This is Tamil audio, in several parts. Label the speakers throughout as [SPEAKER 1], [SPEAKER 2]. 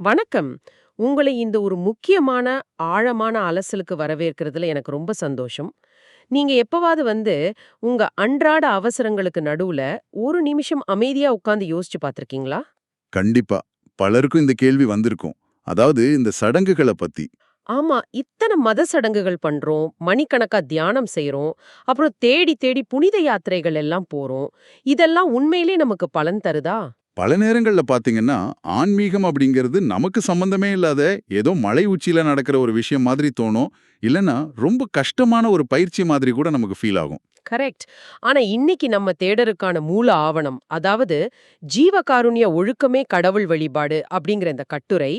[SPEAKER 1] வணக்கம். உங்களை இந்த ஒரு முக்கியமான, ஆழமான அலசலுக்கு வரவேற்கிறதுல எனக்கு ரொம்ப சந்தோஷம். நீங்க எப்பவாவது உங்க அன்றாட அவசரங்களுக்கு நடுவுல ஒரு நிமிஷம் அமைதியா உட்கார்ந்து யோசிச்சு பார்த்திருக்கீங்களா?
[SPEAKER 2] கண்டிப்பா. பலருக்கும் இந்த கேள்வி வந்திருக்கும். அதாவது இந்த சடங்குகள பத்தி.
[SPEAKER 1] ஆமா, இத்தன மத சடங்குகள் பண்றோம், மணிக்கணக்கா தியானம் செய்றோம், அப்புறம் தேடி தேடி புனித யாத்திரைகள் எல்லாம் போறோம். இதெல்லாம் உண்மையிலே நமக்கு பலன் தருதா?
[SPEAKER 2] பல நேரங்கள்ல பாத்தீங்கன்னா, ஆன்மீகம் அப்படிங்கிறது நமக்கு சம்பந்தமே இல்லாத ஏதோ மலை உச்சியில நடக்கிற ஒரு விஷயம் மாதிரி தோணும். இல்லன்னா ரொம்ப கஷ்டமான ஒரு பயிற்சி மாதிரி கூட நமக்கு ஃபீல் ஆகும்.
[SPEAKER 1] கரெக்ட். ஆனா இன்னைக்கு நம்ம தேடருக்கான மூல ஆவணம், அதாவது ஜீவகாருண்ய ஒழுக்கமே கடவுள் வழிபாடு அப்படிங்கிற இந்த கட்டுரை,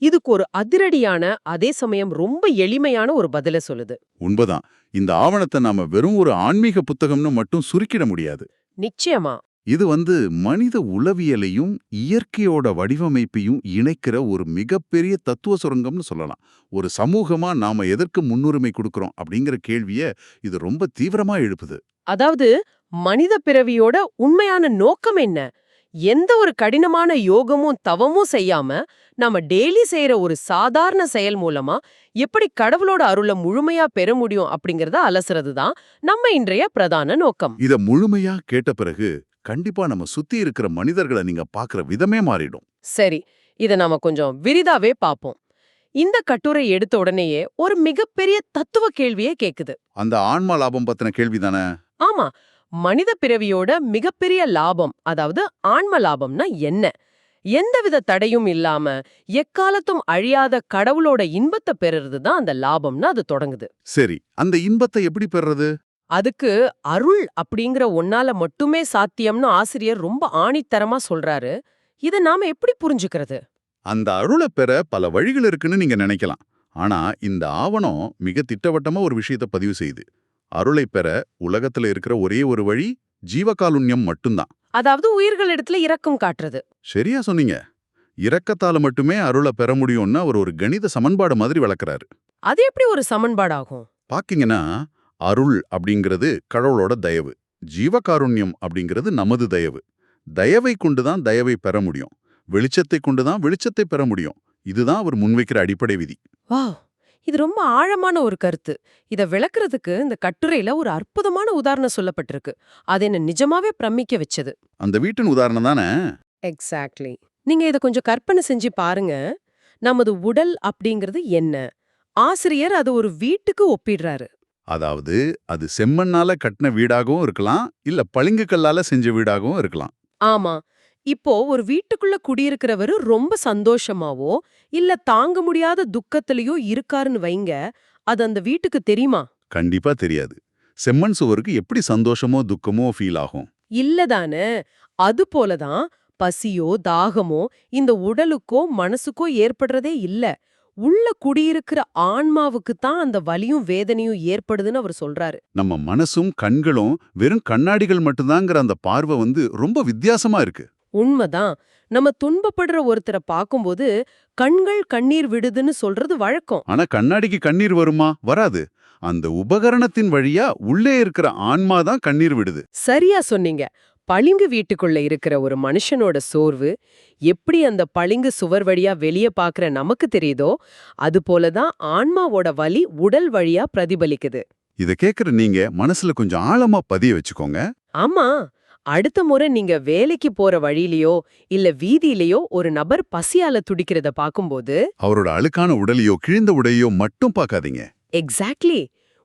[SPEAKER 1] இதுக்கு ஒரு அதிரடியான, அதே சமயம் ரொம்ப எளிமையான ஒரு பதில சொல்லுது.
[SPEAKER 2] உண்மைதான். இந்த ஆவணத்த நாம வெறும் ஒரு ஆன்மீக புத்தகம்னு மட்டும் சுருக்கிட முடியாது.
[SPEAKER 1] நிச்சயமா.
[SPEAKER 2] இது மனித உளவியலையும் இயற்கையோட வடிவமைப்பையும் இணைக்கிற ஒரு மிகப்பெரிய தத்துவ சுரங்கம்னு சொல்லலாம். ஒரு சமூகமா நாம எதற்கு முன்னுரிமை கொடுக்கறோம் அப்படிங்கிற கேள்விய இது ரொம்ப தீவிரமா எழுப்புது.
[SPEAKER 1] அதாவது மனித பிறவியோட உண்மையான நோக்கம் என்ன? எந்த ஒரு கடினமான யோகமும் தவமும் செய்யாம நம்ம டெய்லி செய்யற ஒரு சாதாரண செயல் மூலமா எப்படி கடவுளோட அருளை முழுமையா பெற முடியும் அப்படிங்கறத அலசுறது தான் நம்ம இன்றைய பிரதான நோக்கம்.
[SPEAKER 2] இத முழுமையா கேட்ட பிறகு கண்டிப்பா நம்ம சுத்தி இருக்கிற மனிதர்களை நீங்க பார்க்கிற விதமே மாறிடும்.
[SPEAKER 1] சரி, இத நாம கொஞ்சம் விரிதாவே பாப்போம். இந்த கட்டுரை எடுத்த உடனேயே ஒரு மிகப்பெரிய தத்துவ கேள்வியே கேக்குது.
[SPEAKER 2] அந்த ஆன்மா லாபம் பத்தின கேள்விதானே?
[SPEAKER 1] ஆமா, மனித பிறவியோட மிகப்பெரிய லாபம், அதாவது ஆன்ம லாபம்னா என்ன? எந்தவித தடையும் இல்லாம எக்காலத்தும் அழியாத கடவுளோட இன்பத்தை பெறுறது தான் அந்த லாபம்னு அது தொடங்குது.
[SPEAKER 2] சரி, அந்த இன்பத்தை எப்படி பெறுறது?
[SPEAKER 1] அதுக்கு அருள் அப்படிங்கிற ஒன்னால மட்டுமே சாத்தியம்னு ஆசிரியர் ரொம்ப ஆணித்தரமா சொல்றாரு. இத நாம எப்படி புரிஞ்சுக்கிறது?
[SPEAKER 2] அந்த அருளை பெற பல வழிகள் இருக்குன்னு நீங்க நினைக்கலாம். ஆனா இந்த ஆவணம் மிக திட்டவட்டமா ஒரு விஷயத்தை பதிவு செய்யுது. அருளை பெற உலகத்துல இருக்கிற ஒரே ஒரு வழி ஜீவகாருண்யம் மட்டும்தான்.
[SPEAKER 1] அதாவது உயிர்களிடத்துல இரக்கம் காட்டுறது.
[SPEAKER 2] சரியா சொன்னீங்க. இரக்கத்தால மட்டுமே அருளை பெற முடியும்னு அவர் ஒரு கணித சமன்பாடு மாதிரி விளக்குறாரு.
[SPEAKER 1] அது எப்படி ஒரு சமன்பாடாகும்?
[SPEAKER 2] பாத்தீங்கன்னா, அருள் அப்படிங்கிறது கடவுளோட தயவு. ஜீவகாருண்யம் அப்படிங்கிறது நமது தயவு. தயவை கொண்டுதான் தயவை பெற முடியும். வெளிச்சத்தை கொண்டுதான் வெளிச்சத்தை பெற முடியும். இதுதான் அவர் முன்வைக்கிற அடிப்படை விதி.
[SPEAKER 1] வாவ்! இது ரொம்ப ஆழமான ஒரு கருத்து. இத விளக்குறதுக்கு இந்த கட்டுரையில ஒரு அற்புதமான உதாரணம் சொல்லப்பட்டிருக்கு. அது என்ன நிஜமாவே பிரமிக்க வச்சது.
[SPEAKER 2] அந்த வீட்டின் உதாரணம் தானே?
[SPEAKER 1] எக்ஸாக்ட்லி. நீங்க இத கொஞ்சம் கற்பனை செஞ்சு பாருங்க. நமது உடல் அப்படிங்கிறது என்ன? ஆசிரியர் அது ஒரு வீட்டுக்கு ஒப்பிடுறாரு.
[SPEAKER 2] அதாவது அது செம்மண்ணால கட்டின வீடாகவும் இருக்கலாம், இல்ல பளிங்கு கல்லால செஞ்ச வீடாகவும் இருக்கலாம்.
[SPEAKER 1] ஆமா. இப்போ ஒரு வீட்டுக்குள்ள குடியிருக்கிறவரு ரொம்ப சந்தோஷமாவோ, இல்ல தாங்க முடியாத துக்கத்திலயோ இருக்காருன்னு வைங்க. அது அந்த வீட்டுக்கு தெரியுமா?
[SPEAKER 2] கண்டிப்பா தெரியாது. செம்மண் சுவருக்கு எப்படி சந்தோஷமோ துக்கமோ ஃபீல் ஆகும்?
[SPEAKER 1] இல்லதானே. அது போலதான் பசியோ தாகமோ இந்த உடலுக்கோ மனசுக்கோ ஏற்படுறதே இல்ல. உள்ள குடியிருக்கிற ஆன்மாவுக்கு தான் அந்த வலியும் வேதனையும் ஏற்படுதுன்னு அவர் சொல்றாரு.
[SPEAKER 2] நம்ம மனசும் கண்களும் வெறும் கண்ணாடிகள் மட்டும்தாங்கிற அந்த பார்வை ரொம்ப வித்தியாசமா இருக்கு.
[SPEAKER 1] உண்மைதான். நம்ம துன்பப்படுற ஒருத்தரை பார்க்கும்போது கண்கள் கண்ணீர் விடுதுன்னு சொல்றது வழக்கம்.
[SPEAKER 2] ஆனா கண்ணாடிக்கு கண்ணீர் வருமா? வராது. அந்த உபகரணத்தின் வழியா உள்ளே இருக்கிற ஆன்மா தான் கண்ணீர் விடுது.
[SPEAKER 1] சரியா சொன்னீங்க. பளிங்கு வீட்டுக்குள்ள இருக்கிற ஒரு மனுஷனோட சோர்வு எப்படி அந்த பளிங்கு சுவர் வழியா வெளிய பாக்குற நமக்கு தெரியுதோ, அது போலதான் ஆன்மாவோட வலி உடல் வழியா பிரதிபலிக்குது.
[SPEAKER 2] இத கேக்குற நீங்க மனசுல கொஞ்சம் ஆழமா பதிய வச்சுக்கோங்க.
[SPEAKER 1] ஆமா. அடுத்த முறை நீங்க வேலைக்கு போற வழியிலயோ இல்ல வீதியிலயோ ஒரு நபர் பசியால துடிக்கிறத பாக்கும்போது,
[SPEAKER 2] அவரோட அழுக்கான உடலையோ கிழிந்த உடையோ மட்டும் பார்க்காதீங்க.
[SPEAKER 1] எக்ஸாக்ட்லி,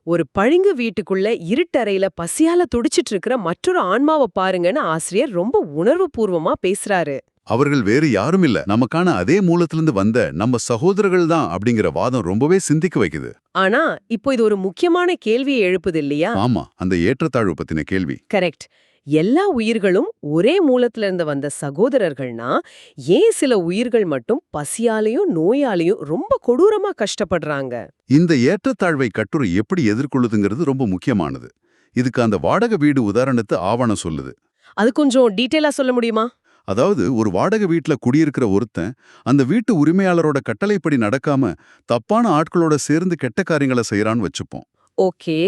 [SPEAKER 1] ஒரு பளிங்கு வீட்டுக்குள்ள இருட்டறையில பசியால துடிச்சிட்டு இருக்கிற மற்றொரு ஆன்மாவை பாருங்கன்னு ஆசிரியர் ரொம்ப உணர்வு பூர்வமா பேசுறாரு.
[SPEAKER 2] அவர்கள் வேறு யாரும் இல்ல, நமக்கான அதே மூலத்திலிருந்து வந்த நம்ம சகோதரர்கள் தான் அப்படிங்கிற வாதம் ரொம்பவே சிந்திக்க வைக்குது.
[SPEAKER 1] ஆனா இப்போ இது ஒரு முக்கியமான கேள்வியை எழுப்புது இல்லையா?
[SPEAKER 2] ஆமா, அந்த ஏற்றத்தாழ்வு பத்தின கேள்வி.
[SPEAKER 1] கரெக்ட். எல்லா உயிர்களும் ஒரே மூலத்துல இருந்து வந்த சகோதரர்கள்னா, ஏன் சில உயிர்கள் மட்டும் பசியாலையும் நோயாலையும் ரொம்ப கொடூரமா கஷ்டப்படுறாங்க?
[SPEAKER 2] இந்த ஏற்றத்தாழ்வை கட்டுரை எப்படி எதிர்கொள்ளுதுங்கிறது ரொம்ப முக்கியமானது. இதுக்கு அந்த வாடகை வீடு உதாரணத்தை ஆவணம் சொல்லுது.
[SPEAKER 1] அது கொஞ்சம் டீட்டெயிலா சொல்ல முடியுமா?
[SPEAKER 2] அதாவது ஒரு வாடகை வீட்ல குடியிருக்கிற ஒருத்தன் அந்த வீட்டு உரிமையாளரோட கட்டளைப்படி நடக்காம தப்பான ஆட்களோட சேர்ந்து கெட்ட காரியங்களை செய்யறான்னு வச்சுப்போம்.
[SPEAKER 1] ஓகே.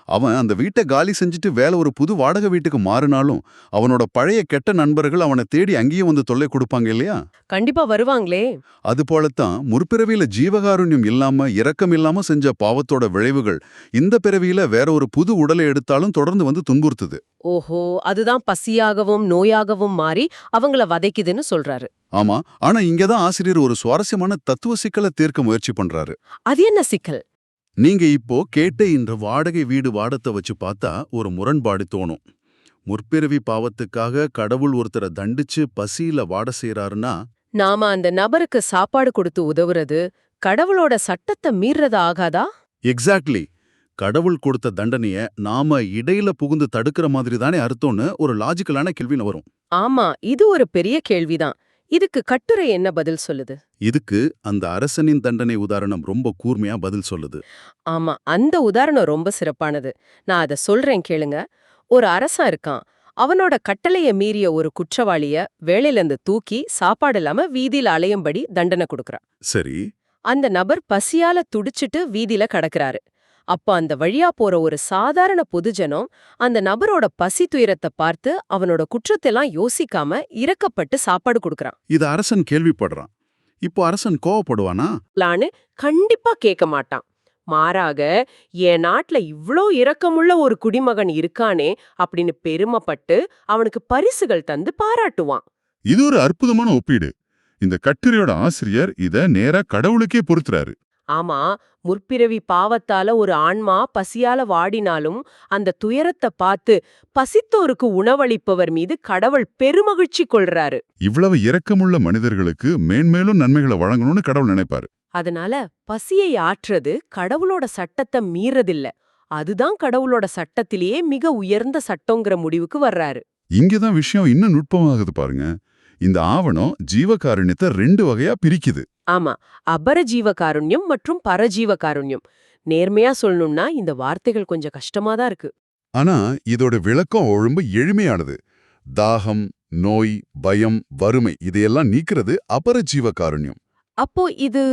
[SPEAKER 2] அவன் அந்த வீட்டை காலி செஞ்சுட்டு வேற ஒரு புது வாடகை வீட்டுக்கு மாறினாலும் அவனோட பழைய கெட்ட நண்பர்கள் அவனை தேடி அங்கேயும் வந்து தொல்லை கொடுப்பாங்க இல்லையா?
[SPEAKER 1] கண்டிப்பா வருவாங்களே.
[SPEAKER 2] அது போலத்தான் முற்பிறவியில ஜீவகாருண்யம் இல்லாம இரக்கம் இல்லாம செஞ்ச பாவத்தோட விளைவுகள் இந்த பிறவியில வேற ஒரு புது உடலை எடுத்தாலும் தொடர்ந்து வந்து துன்புறுத்துது.
[SPEAKER 1] ஓஹோ, அதுதான் பசியாகவும் நோயாகவும் மாறி அவங்கள வதைக்குதுன்னு சொல்றாரு.
[SPEAKER 2] ஆமா, ஆனா இங்கதான் ஆசிரியர் ஒரு சுவாரஸ்யமான தத்துவ சிக்கலை தீர்க்க முயற்சி பண்றாரு.
[SPEAKER 1] அது என்ன சிக்கல்?
[SPEAKER 2] நீங்க இப்போ கேட்ட இந்த வாடகை வீடு வாடத்தை வச்சு பார்த்தா ஒரு முரண்பாடு தோணும். முற்பிறவி பாவத்துக்காக கடவுள் ஒருத்தரை தண்டிச்சு பசியில வாட செய்யறாருன்னா,
[SPEAKER 1] நாம அந்த நபருக்கு சாப்பாடு கொடுத்து உதவுறது கடவுளோட சட்டத்தை மீறதா ஆகாதா?
[SPEAKER 2] எக்ஸாக்ட்லி, கடவுள் கொடுத்த தண்டனைய நாம இடையில புகுந்து தடுக்கிற மாதிரி தானே அர்த்தம்னு ஒரு லாஜிக்கலான கேள்வி வரும்.
[SPEAKER 1] ஆமா, இது ஒரு பெரிய கேள்விதான். இதுக்கு கட்டுரை என்ன பதில் சொல்லுது?
[SPEAKER 2] இதுக்கு அந்த அரசனின் தண்டனை உதாரணம் ரொம்ப கூர்மையா பதில் சொல்லுது.
[SPEAKER 1] ஆமா, அந்த உதாரணம் ரொம்ப சிறப்பானது. நான் அத சொல்றேன் கேளுங்க. ஒரு அரசன் இருக்கான். அவனோட கட்டளைய மீறிய ஒரு குற்றவாளிய வேலையிலிருந்து தூக்கி சாப்பாடு இல்லாம வீதியில அலையும்படி தண்டனை கொடுக்கறான்.
[SPEAKER 2] சரி.
[SPEAKER 1] அந்த நபர் பசியால துடிச்சிட்டு வீதியில கடக்குறாரு. அப்ப அந்த வழியா போற ஒரு சாதாரண பொதுஜனம் அந்த நபரோட பசி துயரத்தை பார்த்து அவனோட குற்றத்தெல்லாம் யோசிக்காம இரக்கப்பட்டு சாப்பாடு கொடுக்கறான்.
[SPEAKER 2] இது அரசன் கேள்விப்படுறான். இப்போ அரசன் கோவப்படுவானா?
[SPEAKER 1] லான்னு கண்டிப்பா கேட்க மாட்டான். மாறாக, என் நாட்டுல இவ்ளோ இரக்கமுள்ள ஒரு குடிமகன் இருக்கானே அப்படின்னு பெருமைப்பட்டு அவனுக்கு பரிசுகள் தந்து பாராட்டுவான்.
[SPEAKER 3] இது ஒரு அற்புதமான ஒப்பீடு. இந்த கட்டுரையோட ஆசிரியர் இத நேரா கடவுளுக்கே பொறுத்துறாரு.
[SPEAKER 1] ஆமா, முற்பிறவி பாவத்தால ஒரு ஆன்மா பசியால வாடினாலும் அந்த துயரத்தை பார்த்து பசித்தோருக்கு உணவளிப்பவர் மீது கடவுள் பெருமகிழ்ச்சி கொள்றாரு.
[SPEAKER 3] இவ்வளவு இரக்கமுள்ள மனிதர்களுக்கு மேன்மேலும் நன்மைகளை வழங்கணும்னு கடவுள் நினைப்பாரு.
[SPEAKER 1] அதனால பசியை ஆற்றுறது கடவுளோட சட்டத்தை மீறதில்ல. அதுதான் கடவுளோட சட்டத்திலேயே மிக உயர்ந்த சட்டங்கிற முடிவுக்கு வர்றாரு.
[SPEAKER 3] இங்கதான் விஷயம் இன்னும் நுட்பமாகுது பாருங்க. இந்த ஆவணம் ஜீவகாருண்யத்தை 2 வகையா பிரிக்குது.
[SPEAKER 1] ஆமா, அபரஜீவ காருண்யம் மற்றும் பரஜீவ காருண்யம். நேர்மையா சொல்லணும்னா இந்த வார்த்தைகள் கொஞ்சம் கஷ்டமாதான் இருக்கு.
[SPEAKER 3] ஆனா இதோட விளக்கம் ரொம்ப எளிமையானது. தாகம், நோய், பயம், வறுமை இதையெல்லாம் நீக்கிறது அபரஜீவ காருண்யம்.
[SPEAKER 1] அப்போ இது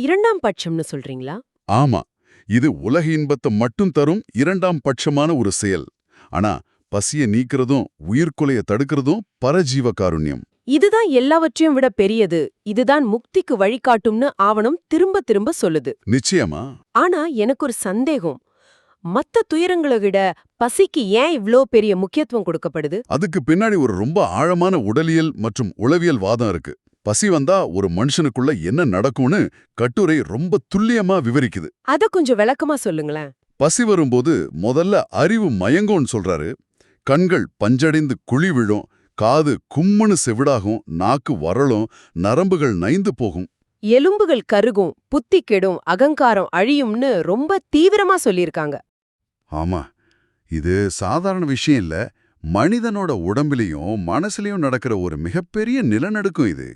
[SPEAKER 1] 2ஆம் பட்சம்னு சொல்றீங்களா?
[SPEAKER 3] ஆமா, இது உலக இன்பத்தை மட்டும் தரும் 2ஆம் பட்சமான ஒரு செயல். ஆனா பசிய நீக்கிறதும் உயிர்கொலைய தடுக்கிறதும் பரஜீவ காருண்யம்.
[SPEAKER 1] இதுதான் எல்லாவற்றையும் விட பெரியது, இதுதான் முக்திக்கு வழிகாட்டும்னு ஆவணம் திரும்ப திரும்ப சொல்லுது.
[SPEAKER 3] நிச்சயமா.
[SPEAKER 1] ஆனா எனக்கு ஒரு சந்தேகம். மத்த துயரங்களை விட பசிக்கு ஏன் இவ்ளோ பெரிய முக்கியத்துவம் கொடுக்கப்படுது?
[SPEAKER 3] அதுக்கு பின்னாடி ஒரு ரொம்ப ஆழமான உடலியல் மற்றும் உளவியல் வாதம் இருக்கு. பசி வந்தா ஒரு மனுஷனுக்குள்ள என்ன நடக்கும்னு கட்டுரை ரொம்ப துல்லியமா விவரிக்குது.
[SPEAKER 1] அத கொஞ்சம் விளக்கமா சொல்லுங்களேன்.
[SPEAKER 3] பசி வரும்போது முதல்ல அறிவு மயங்கும்னு சொல்றாரு. கண்கள் பஞ்சடைந்து குழி விழும், காது கும்முன்னு செவிடாகும், நாக்கு வறளும், நரம்புகள் நைந்து போகும்.
[SPEAKER 1] எலும்புகள் கருகும், புத்தி கெடும், அகங்காரம் அழியும்னு ரொம்ப தீவிரமா சொல்லியிருக்காங்க.
[SPEAKER 2] ஆமா, இது சாதாரண விஷயம் இல்ல. மனிதனோட உடம்பிலையும் மனசுலயும் நடக்கிற ஒரு மிகப்பெரிய நிலநடுக்கம் இது.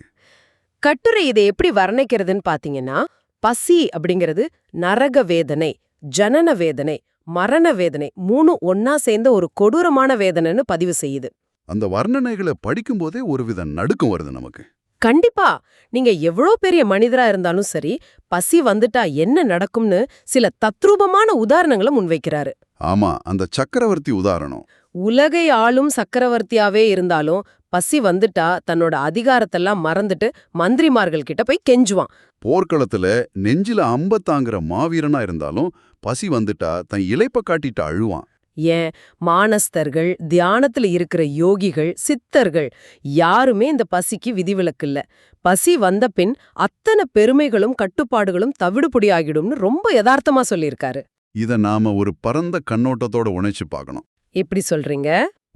[SPEAKER 1] கட்டுரை இதை எப்படி வர்ணிக்கிறதுன்னு பாத்தீங்கன்னா, பசி அப்படிங்கிறது நரக வேதனை, ஜனன வேதனை, மரண வேதனை 3 ஒன்னா சேர்ந்த ஒரு கொடூரமான வேதனைன்னு பதிவு செய்யுது.
[SPEAKER 2] அந்த வர்ணனைகளை படிக்கும்போதே ஒருவித நடுக்கம் வருது நமக்கு.
[SPEAKER 1] கண்டிப்பா, நீங்க எவ்வளோ பெரிய மனிதரா இருந்தாலும் சரி, பசி வந்துட்டா என்ன நடக்கும்னு சில தத்ரூபமான உதாரணங்களை முன்வைக்கிறாரு.
[SPEAKER 2] ஆமா, அந்த சக்கரவர்த்தி உதாரணம்.
[SPEAKER 1] உலகை ஆளும் சக்கரவர்த்தியாவே இருந்தாலும் பசி வந்துட்டா தன்னோட அதிகாரத்தெல்லாம் மறந்துட்டு மந்திரிமார்கள் கிட்ட போய் கெஞ்சுவான்.
[SPEAKER 2] போர்க்களத்துல நெஞ்சில அம்ப தாங்குற மாவீரனா இருந்தாலும் பசி வந்துட்டா தன் இளைப்ப காட்டிட்டு அழுவான்.
[SPEAKER 1] ஏன், மானஸ்தர்கள், தியானத்துல இருக்கிற யோகிகள், சித்தர்கள் யாருமே இந்த பசிக்கு விதிவிலக்கில்ல. பசி வந்த பின் அத்தனை பெருமைகளும் கட்டுப்பாடுகளும் தவிடுபொடியாகிடும்னு ரொம்ப யதார்த்தமா சொல்லியிருக்காரு.
[SPEAKER 2] இத நாம ஒரு பரந்த கண்ணோட்டத்தோட உணைச்சு பார்க்கணும்.
[SPEAKER 1] எப்படி சொல்றீங்க?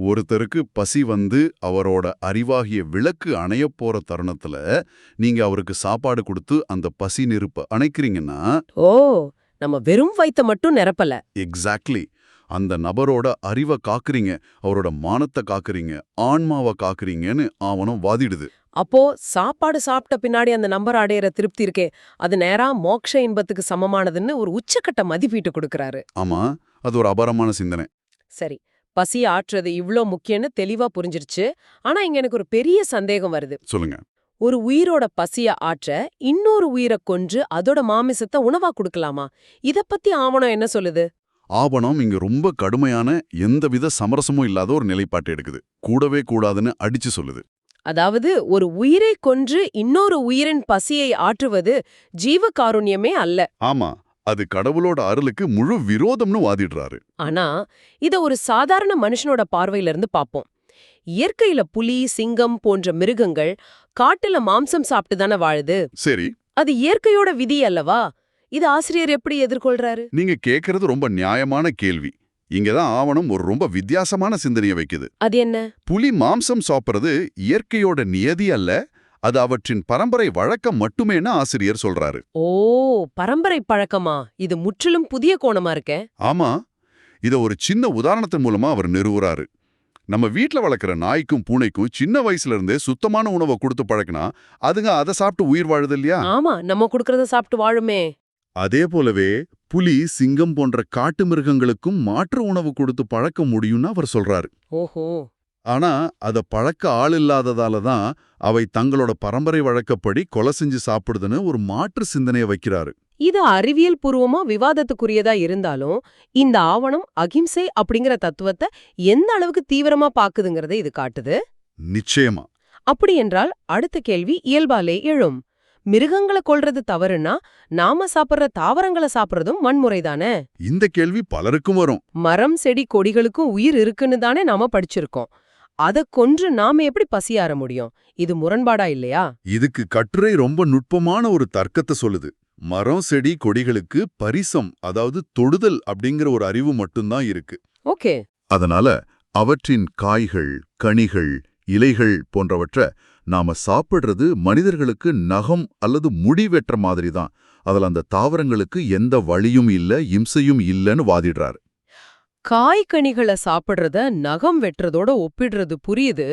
[SPEAKER 2] ஒருத்தருக்கு பசி வந்து அவரோட அறிவாகிய விளக்கு அணையப் போற தருணத்துல நீங்க அவருக்கு சாப்பாடு கொடுத்து அந்த பசி நெருப்ப அணைக்கிறீங்கன்னா,
[SPEAKER 1] ஓ, நம்ம வெறும் வயித்த மட்டும் நிரப்பல.
[SPEAKER 2] எக்ஸாக்ட்லி, அந்த நபரோட அறிவை காக்குறீங்க, அவரோட மானத்தை காக்குறீங்க, ஆன்மாவை காக்குறீங்கன்னு ஆவணம் வாதிடுது.
[SPEAKER 1] அப்போ சாப்பாடு சாப்பிட்ட பின்னாடி அந்த நம்பர் அடையிற திருப்தி இருக்கே, அது நேரா மோட்ச இன்பத்துக்கு சமமானதுன்னு ஒரு உச்சக்கட்ட மதிப்பீட்டு கொடுக்கறாரு.
[SPEAKER 2] ஆமா, அது ஒரு அபாரமான சிந்தனை.
[SPEAKER 1] சரி, பசி ஆற்றுறது இவ்ளோ முக்கியம்னு தெளிவா புரிஞ்சிருச்சு. ஆனா இங்க எனக்கு ஒரு பெரிய சந்தேகம் வருது.
[SPEAKER 2] சொல்லுங்க.
[SPEAKER 1] ஒரு உயிரோட பசிய ஆற்ற இன்னொரு உயிரை கொன்று அதோட மாமிசத்தை உணவா கொடுக்கலாமா? இத பத்தி ஆவணம் என்ன சொல்லுது?
[SPEAKER 3] ஆவணம் இங்க ரொம்ப கடுமையான எந்தவித சமரசமும் இல்லாத ஒரு நிலைப்பாட்டை எடுக்குது. கூடவே கூடாதுன்னு அடிச்சு சொல்லுது.
[SPEAKER 1] அதாவது ஒரு உயிரை கொன்று இன்னொரு உயிரின் பசியை ஆற்றுவது ஜீவகாருண்யமே அல்ல.
[SPEAKER 3] ஆமா, அது கடவுளோட அருளுக்கு முழு விரோதம்னு வாதிடுறாரு.
[SPEAKER 1] ஆனா இத ஒரு சாதாரண மனுஷனோட பார்வையில இருந்து பாப்போம். இயற்கையில புலி, சிங்கம் போன்ற மிருகங்கள் காட்டுல மாம்சம் சாப்பிட்டு தானே வாழுது.
[SPEAKER 3] சரி,
[SPEAKER 1] அது இயற்கையோட விதி அல்லவா? இது ஆசிரியர் எப்படி எதிர்கொள்றாரு?
[SPEAKER 3] நீங்க கேக்குறது ரொம்ப நியாயமான கேள்வி. இங்கதான் ஆவணம் ஒரு ரொம்ப வித்தியாசமான சிந்தனைய வைக்குது.
[SPEAKER 1] அது என்ன?
[SPEAKER 3] புலி மாம்சம் சாப்பிடுறது இயற்கையோட நியதி அல்ல, அது அவற்றின் பரம்பரை வழக்கம் மட்டுமேன்னு ஆசிரியர் சொல்றாரு.
[SPEAKER 1] ஓ, பரம்பரை பழக்கமா? இது முற்றிலும் புதிய கோணமா இருக்கே.
[SPEAKER 3] ஆமா, இத ஒரு சின்ன உதாரணத்தின் மூலமா அவர் நிறுவுறாரு. நம்ம வீட்ல வளர்க்குற நாய்க்கும் பூனைக்கும் சின்ன வயசுல இருந்தே சுத்தமான உணவை கொடுத்து பழக்கினா அதுங்க அதை சாப்பிட்டு உயிர் வாழுது இல்லையா?
[SPEAKER 1] ஆமா, நம்ம குடுக்கறத சாப்பிட்டு வாழுமே.
[SPEAKER 3] அதே போலவே புலி, சிங்கம் போன்ற காட்டு மிருகங்களுக்கும் மாற்று உணவு கொடுத்து பழக்க முடியும்னு அவர் சொல்றாரு.
[SPEAKER 1] ஓஹோ.
[SPEAKER 3] ஆனா அத பழக்க ஆள் இல்லாததால தான் அவை தங்களோட பரம்பரை வழக்கப்படி கொலை செஞ்சு சாப்பிடுதுன்னு ஒரு மாற்று சிந்தனையை வைக்கிறாரு.
[SPEAKER 1] இது அறிவியல் பூர்வமா விவாதத்துக்குரியதா இருந்தாலும் இந்த ஆவணம் அகிம்சை அப்படிங்கிற தத்துவத்தை எந்த அளவுக்கு தீவிரமா பாக்குதுங்கறத இது காட்டுது.
[SPEAKER 3] நிச்சயமா.
[SPEAKER 1] அப்படி என்றால் அடுத்த கேள்வி இயல்பாலே எழும். மிருகங்களை கொல்றது தவறுனா நாம சாப்பிடுற தாவரங்களை சாப்பிடுறதும் வன்முறைதானே?
[SPEAKER 3] இந்த கேள்வி பலருக்கும் வரும்.
[SPEAKER 1] மரம், செடி, கொடிகளுக்கும் உயிர் இருக்குன்னு தானே நாம படிச்சிருக்கோம். அத கொன்று நாம எப்படி பசியாற முடியும்? இது முரண்பாடா இல்லையா?
[SPEAKER 3] இதுக்கு கட்டுரை ரொம்ப நுட்பமான ஒரு தர்க்கத்தை சொல்லுது. மரம், செடி, கொடிகளுக்கு பரிசம், அதாவது தொடுதல் அப்படிங்கிற ஒரு அறிவு மட்டும்தான் இருக்கு.
[SPEAKER 1] ஓகே.
[SPEAKER 3] அதனால அவற்றின் காய்கள், கனிகள், இலைகள் போன்றவற்றை நாம சாப்பிடுறது மனிதர்களுக்கு நகம் அல்லது முடி வெட்டுற மாதிரி தான். அதுல அந்த தாவரங்களுக்கு எந்த வலியும் இல்ல, இம்சையும் இல்லன்னு வாதிடுறாரு.
[SPEAKER 1] காய்கனிகளை சாப்பிடுறத நகம் வெட்டுறதோட ஒப்பிடுறது புரியுது.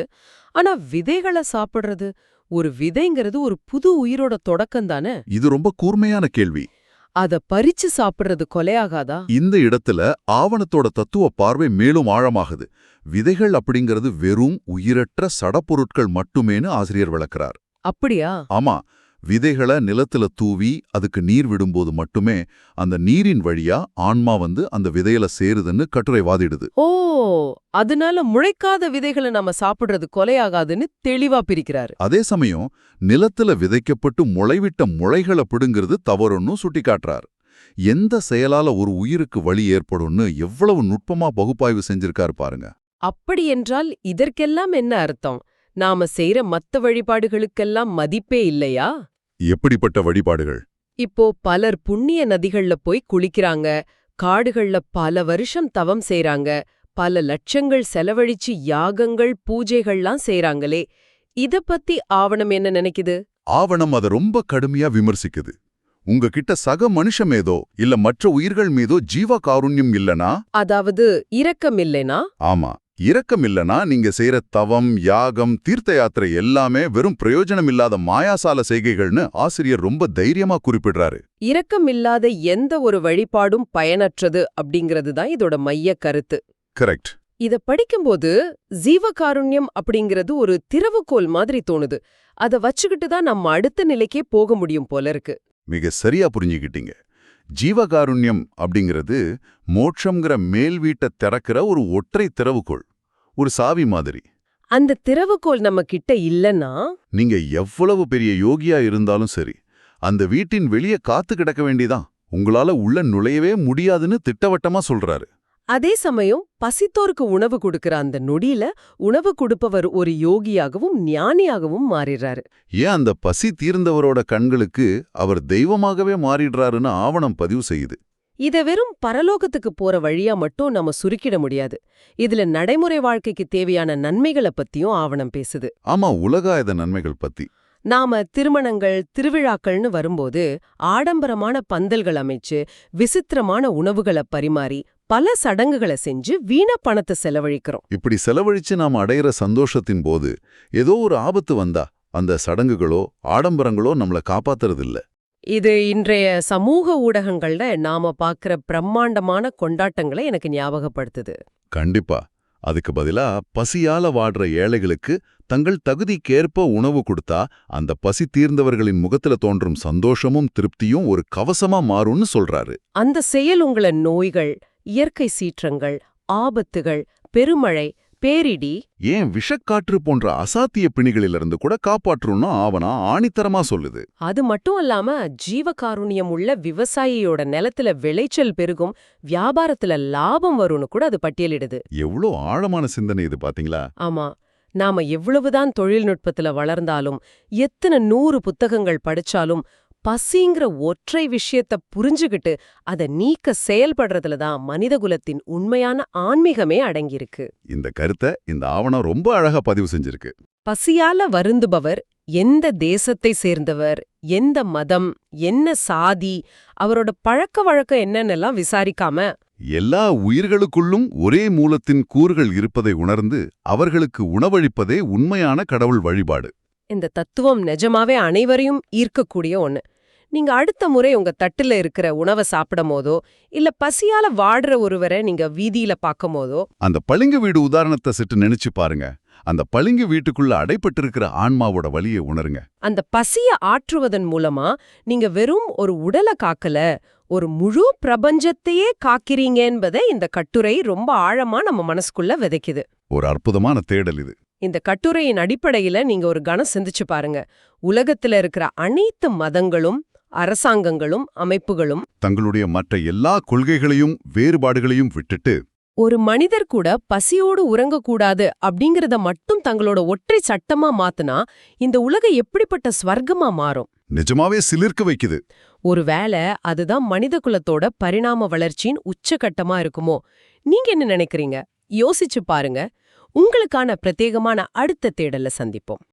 [SPEAKER 1] ஆனா விதைகளை சாப்பிடுறது, ஒரு விதைங்கிறது ஒரு புது உயிரோட தொடக்கம் தானே?
[SPEAKER 3] இது ரொம்ப கூர்மையான கேள்வி.
[SPEAKER 1] அத பறிச்சு சாப்பிடுறது கொலையாகாதா?
[SPEAKER 3] இந்த இடத்துல ஆவணத்தோட தத்துவ பார்வை மேலும் ஆழமாகுது. விதைகள் அப்படிங்கிறது வெறும் உயிரற்ற சடப்பொருட்கள் மட்டுமேன்னு ஆசிரியர் விளக்குறார்.
[SPEAKER 1] அப்படியா?
[SPEAKER 3] ஆமா, விதைகளை நிலத்துல தூவி அதுக்கு நீர் விடும்போது மட்டுமே அந்த நீரின் வழியா ஆன்மா வந்து அந்த விதையில சேருதுன்னு கட்டுரை வாதிடுது.
[SPEAKER 1] ஓ, அதனால முளைக்காத விதைகளை நாம சாப்பிடுறது கொலையாகாதுன்னு தெளிவா பிரிக்கிறாரு.
[SPEAKER 3] அதே சமயம் நிலத்துல விதைக்கப்பட்டு முளைவிட்ட முளைகளை பிடுங்கிறது தவறுன்னு சுட்டிக்காட்டுறார். எந்த செயலால ஒரு உயிருக்கு வலி ஏற்படும்னு எவ்வளவு நுட்பமா பகுப்பாய்வு செஞ்சிருக்காரு பாருங்க.
[SPEAKER 1] அப்படி என்றால் இதற்கெல்லாம் என்ன அர்த்தம்? நாம செய்யற மத்த வழிபாடுகளுக்கெல்லாம் மதிப்பே இல்லையா?
[SPEAKER 3] எப்படிப்பட்ட வழிபாடுகள்?
[SPEAKER 1] இப்போ பலர் புண்ணிய நதிகள்ல போய் குளிக்கிறாங்க, காடுகள்ல பல வருஷம் தவம் செய்றாங்க, பல லட்சங்கள் செலவழிச்சு யாகங்கள், பூஜைகள்லாம் செய்றாங்களே, இத பத்தி ஆவணம் என்ன நினைக்குது?
[SPEAKER 3] ஆவணம் அதை ரொம்ப கடுமையா விமர்சிக்குது. உங்ககிட்ட சக மனுஷன் மீதோ இல்ல மற்ற உயிர்கள் மீதோ ஜீவ காருண்யம் இல்லனா,
[SPEAKER 1] அதாவது இரக்கம் இல்லைனா?
[SPEAKER 3] ஆமா, இரக்கம் இல்லனா நீங்க செய்யற தவம், யாகம், தீர்த்த யாத்திரை எல்லாமே வெறும் பிரயோஜனம் இல்லாத மாயாசால செய்கைகள்னு ஆசிரியர் ரொம்ப தைரியமா குறிப்பிடுறாரு.
[SPEAKER 1] இரக்கம் இல்லாத எந்த ஒரு வழிபாடும் பயனற்றது அப்படிங்கிறது தான் இதோட மைய கருத்து.
[SPEAKER 3] கரெக்ட்.
[SPEAKER 1] இத படிக்கும்போது ஜீவகாருண்யம் அப்படிங்கிறது ஒரு திறவுகோல் மாதிரி தோணுது. அத வச்சுக்கிட்டு தான் நம்ம அடுத்த நிலைக்கே போக முடியும் போல இருக்கு.
[SPEAKER 3] மிக சரியா புரிஞ்சுக்கிட்டீங்க. ஜீவகாருண்யம் அப்படிங்கிறது மோட்சம்ங்கிற மேல் வீட்டை திறக்கிற ஒரு ஒற்றை திறவுகோள், ஒரு சாவி மாதிரி.
[SPEAKER 1] அந்த திறவுகோல் நம்ம கிட்ட இல்லன்னா
[SPEAKER 3] நீங்க எவ்வளவு பெரிய யோகியா இருந்தாலும் சரி, அந்த வீட்டின் வெளியே காத்து கிடக்க வேண்டிதான். உங்களால உள்ள நுழையவே முடியாதுன்னு திட்டவட்டமா சொல்றாரு.
[SPEAKER 1] அதே சமயம் பசித்தோருக்கு உணவு கொடுக்கிற அந்த நொடியில உணவு கொடுப்பவர் ஒரு யோகியாகவும் ஞானியாகவும் மாறிடுறாரு.
[SPEAKER 3] ஏன் அந்த பசி தீர்ந்தவரோட கண்களுக்கு அவர் தெய்வமாகவே மாறிடுறாருன்னு ஆவணம் பதிவு செய்யுது.
[SPEAKER 1] இத வெறும் பரலோகத்துக்கு போற வழியா மட்டும் நம்ம சுருக்கிட முடியாது. இதுல நடைமுறை வாழ்க்கைக்கு தேவையான நன்மைகளை பத்தியும் ஆவணம் பேசுது.
[SPEAKER 3] ஆமா, உலகாயத நன்மைகள் பத்தி.
[SPEAKER 1] நாம திருமணங்கள், திருவிழாக்கள்னு வரும்போது ஆடம்பரமான பந்தல்கள் அமைச்சு, விசித்திரமான உணவுகளை பரிமாறி, பல சடங்குகளை செஞ்சு வீண பணத்தை செலவழிக்கிறோம்.
[SPEAKER 3] இப்படி செலவழிச்சு நாம அடையிற சந்தோஷத்தின் போது ஏதோ ஒரு ஆபத்து வந்தா அந்த சடங்குகளோ ஆடம்பரங்களோ நம்மள காப்பாத்துறதில்ல.
[SPEAKER 1] இது இன்றைய சமூக ஊடகங்கள்ல நாம பாக்குற பிரம்மாண்டமான கொண்டாட்டங்களை எனக்கு ஞாபகப்படுத்துது.
[SPEAKER 3] கண்டிப்பா. அதுக்கு பதிலா பசியால வாடுற ஏழைகளுக்கு தங்கள் தகுதிக்கேற்ப உணவு கொடுத்தா அந்த பசி தீர்ந்தவர்களின் முகத்துல தோன்றும் சந்தோஷமும் திருப்தியும் ஒரு கவசமா மாறும்னு சொல்றாரு.
[SPEAKER 1] அந்த செயல் உங்களை நோய்கள், இயற்கை சீற்றங்கள், ஆபத்துகள், பெருமழை, பேரிடி,
[SPEAKER 3] ஏன் விஷக்காற்று போன்ற அசாத்திய பிணிகளிலிருந்து கூட காப்பாற்றும்னு ஆவணா ஆணித்தரமா சொல்லுது.
[SPEAKER 1] அது மட்டும் அல்லாம ஜீவகாருண்யம் உள்ள விவசாயியோட நிலத்துல விளைச்சல் பெருகும், வியாபாரத்துல லாபம் வரும்னு கூட அது பட்டியலிடுது.
[SPEAKER 3] எவ்வளோ ஆழமான சிந்தனை இது பாத்தீங்களா?
[SPEAKER 1] ஆமா, நாம எவ்வளவுதான் தொழில்நுட்பத்துல வளர்ந்தாலும், எத்தனை 100 புத்தகங்கள் படிச்சாலும், பசிங்கிற ஒற்றை விஷயத்த புரிஞ்சுகிட்டு அதை நீக்க செயல்படுறதுல தான் மனிதகுலத்தின் உண்மையான ஆன்மீகமே அடங்கியிருக்கு.
[SPEAKER 3] இந்த கருத்தை இந்த ஆவணம் ரொம்ப அழகா பதிவு செஞ்சிருக்கு.
[SPEAKER 1] பசியால வருந்துபவர் எந்த தேசத்தை சேர்ந்தவர், எந்த மதம், என்ன சாதி, அவரோட பழக்க வழக்கம் என்னன்னெல்லாம் விசாரிக்காம
[SPEAKER 3] எல்லா உயிர்களுக்குள்ளும் ஒரே மூலத்தின் கூறுகள் இருப்பதை உணர்ந்து அவர்களுக்கு உணவளிப்பதே உண்மையான கடவுள் வழிபாடு.
[SPEAKER 1] இந்த தத்துவம் நிஜமாவே அனைவரையும் ஈர்க்கக்கூடிய ஒண்ணு. நீங்க அடுத்த முறை உங்க தட்டுல இருக்கிற உணவை சாப்பிடும் போதோ, இல்ல பசியால வாடுற ஒருவரை நீங்க வீதியில பார்க்கும் போதோ,
[SPEAKER 3] அந்த பளிங்கு வீடு உதாரணத்தை சற்று நினைச்சு பாருங்க. அந்த பளிங்கு வீட்டுக்குள்ள அடைப்பட்டிருக்கிற ஆன்மாவோட வலியை உணருங்க.
[SPEAKER 1] அந்த பசிய ஆற்றுவதன் மூலமா நீங்க வெறும் ஒரு உடலை காக்கல, ஒரு முழு பிரபஞ்சத்தையே காக்கிறீங்க என்பதை இந்த கட்டுரை ரொம்ப ஆழமா நம்ம மனசுக்குள்ள விதைக்குது.
[SPEAKER 3] ஒரு அற்புதமான தேடல் இது.
[SPEAKER 1] இந்த கட்டுரையின் அடிப்படையில நீங்க ஒரு கணம் சிந்திச்சு பாருங்க. உலகத்துல இருக்கிற அனைத்து மதங்களும், அரசாங்கங்களும், அமைப்புகளும்
[SPEAKER 3] தங்களுடைய மற்ற எல்லா கொள்கைகளையும் வேறுபாடுகளையும் விட்டுட்டு
[SPEAKER 1] ஒரு மனிதர் கூட பசியோடு உறங்கக்கூடாது அப்படிங்கறத மட்டும் தங்களோட ஒற்றை சட்டமா மாத்துனா இந்த உலகம் எப்படிப்பட்ட ஸ்வர்க்கமா மாறும்?
[SPEAKER 3] நிஜமாவே சிலிர்க்க வைக்குது.
[SPEAKER 1] ஒருவேளை அதுதான் மனித குலத்தோட பரிணாம வளர்ச்சியின் உச்சகட்டமா இருக்குமோ? நீங்க என்ன நினைக்கிறீங்க? யோசிச்சு பாருங்க. உங்களுக்கான பிரத்யேகமான அடுத்த தேடல சந்திப்போம்.